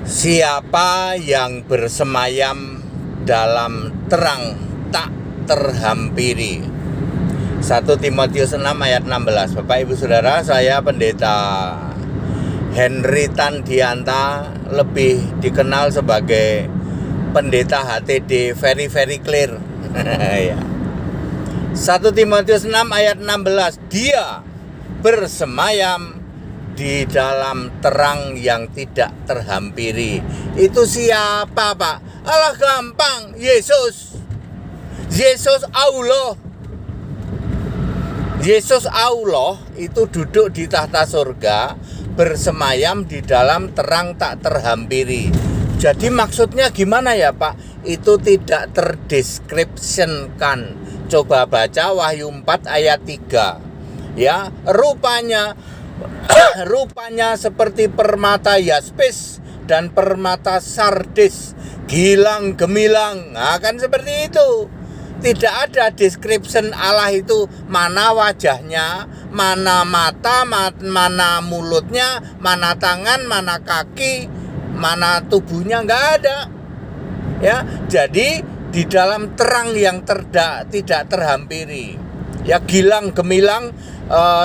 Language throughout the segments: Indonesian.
Siapa yang bersemayam dalam terang tak terhampiri. 1 Timotius 6 ayat 16. Bapak Ibu Saudara, saya Pendeta Henry Tandianta, lebih dikenal sebagai Pendeta HTD very clear. 1 Timotius 6 ayat 16. Dia bersemayam di dalam terang yang tidak terhampiri. Itu siapa, Pak? Alah, gampang, Yesus Allah. Yesus Allah itu duduk di tahta surga, bersemayam di dalam terang tak terhampiri. Jadi maksudnya gimana ya, Pak? Itu tidak terdeskripsikan. Coba baca Wahyu 4 ayat 3. Ya, rupanya seperti permata yaspis dan permata sardis, gilang gemilang. Nah, kan seperti itu. Tidak ada description Allah itu, mana wajahnya, mana mata, mana mulutnya, mana tangan, mana kaki, mana tubuhnya, nggak ada. Ya, jadi di dalam terang yang tidak terhampiri. Ya, gilang gemilang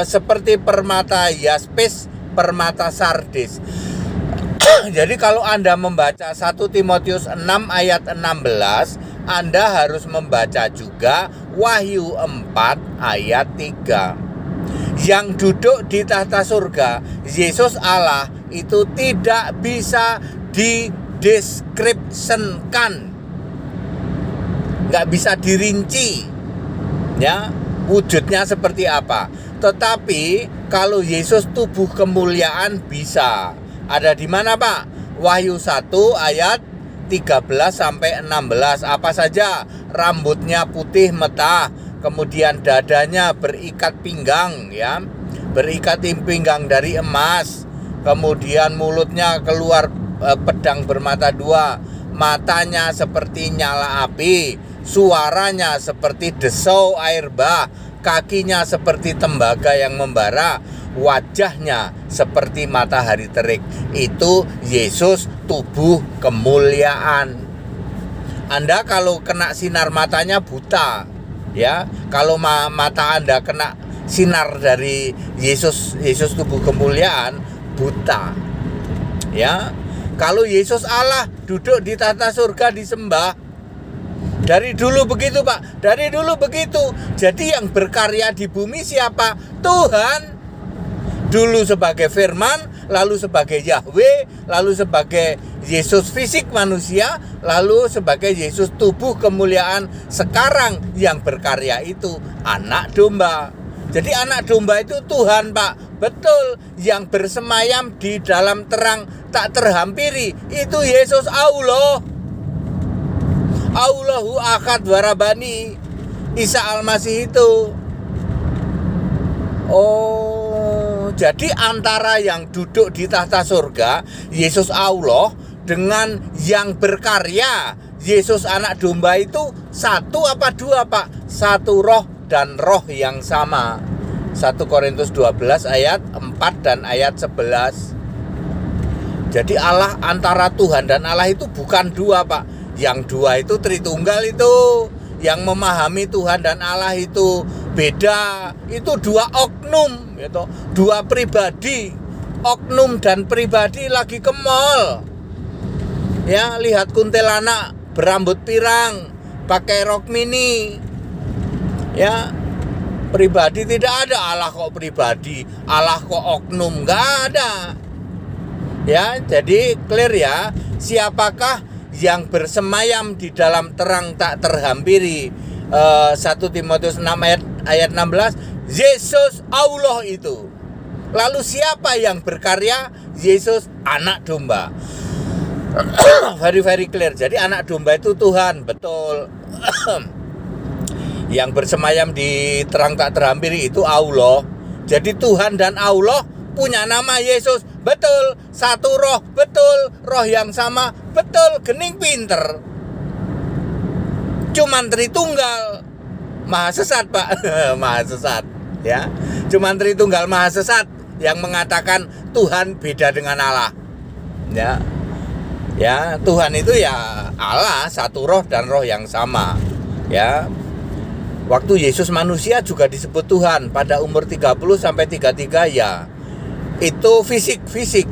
seperti permata yaspis, permata sardis. Jadi kalau Anda membaca 1 Timotius 6 ayat 16, Anda harus membaca juga Wahyu 4 ayat 3. Yang duduk di tahta surga, Yesus Allah, itu tidak bisa dideskripsikan, nggak bisa dirinci, ya, wujudnya seperti apa. Tetapi kalau Yesus tubuh kemuliaan bisa. Ada di mana, Pak? Wahyu 1 ayat 13 sampai 16. Apa saja? Rambutnya putih metah, kemudian dadanya berikat pinggang, ya. Berikat pinggang dari emas. Kemudian mulutnya keluar pedang bermata dua, matanya seperti nyala api, suaranya seperti desau air bah, kakinya seperti tembaga yang membara, wajahnya seperti matahari terik. Itu Yesus tubuh kemuliaan. Anda kalau kena sinar matanya buta, ya. Kalau mata Anda kena sinar dari Yesus tubuh kemuliaan, buta. Ya. Kalau Yesus Allah duduk di tahta surga disembah. Dari dulu begitu, Pak. Dari dulu begitu. Jadi yang berkarya di bumi siapa? Tuhan. Dulu sebagai firman, lalu sebagai Yahweh, lalu sebagai Yesus fisik manusia, lalu sebagai Yesus tubuh kemuliaan. Sekarang yang berkarya itu anak domba. Jadi anak domba itu Tuhan, Pak. Betul. Yang bersemayam di dalam terang tak terhampiri itu Yesus Allah. Allahu Ahad Warabani, Isa Al-Masih itu. Oh, jadi antara yang duduk di tahta surga, Yesus Allah, dengan yang berkarya, Yesus anak domba itu satu apa dua, Pak? Satu roh dan roh yang sama. 1 Korintus 12 ayat 4 dan ayat 11. Jadi Allah, antara Tuhan dan Allah itu bukan dua, Pak. Yang dua itu Tritunggal itu. Yang memahami Tuhan dan Allah itu beda. Itu dua oknum, gitu. Dua pribadi. Oknum dan pribadi lagi ke mall. Ya, lihat kuntilanak berambut pirang, pakai rok mini. Ya, pribadi tidak ada. Allah kok pribadi, Allah kok oknum, nggak ada. Ya, jadi clear ya. Siapakah yang bersemayam di dalam terang tak terhampiri? 1 Timotius 6 ayat 16. Yesus Allah itu. Lalu siapa yang berkarya? Yesus anak domba. very clear. Jadi anak domba itu Tuhan, betul. Yang bersemayam di terang tak terhampiri itu Allah. Jadi Tuhan dan Allah punya nama Yesus, betul. Satu roh, betul. Roh yang sama, betul. Gening pinter. Cuman Tritunggal maha sesat, Pak. Maha sesat, ya. Cuman Tritunggal maha sesat yang mengatakan Tuhan beda dengan Allah, ya. Ya, Tuhan itu ya Allah, satu roh dan roh yang sama. Ya. Waktu Yesus manusia juga disebut Tuhan pada umur 30 sampai 33 ya. Itu fisik.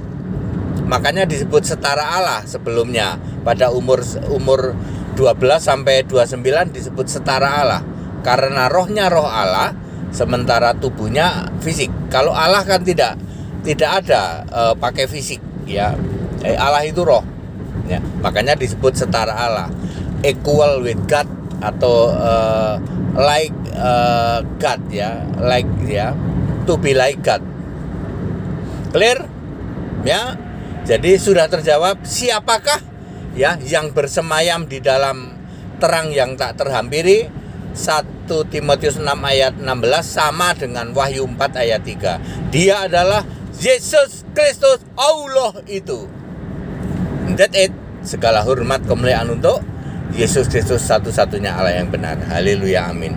Makanya disebut setara Allah sebelumnya. Pada umur 12 sampai 29 disebut setara Allah. Karena rohnya roh Allah, sementara tubuhnya fisik. Kalau Allah kan tidak ada pakai fisik ya. Allah itu roh. Ya, makanya disebut setara Allah. Equal with God atau like God ya, like ya, to be like God. Clear? Ya. Jadi sudah terjawab siapakah ya yang bersemayam di dalam terang yang tak terhampiri. 1 Timotius 6 ayat 16 sama dengan Wahyu 4 ayat 3. Dia adalah Yesus Kristus Allah itu. That's it. Segala hormat kemuliaan untuk Yesus Kristus, satu-satunya Allah yang benar. Haleluya, amin.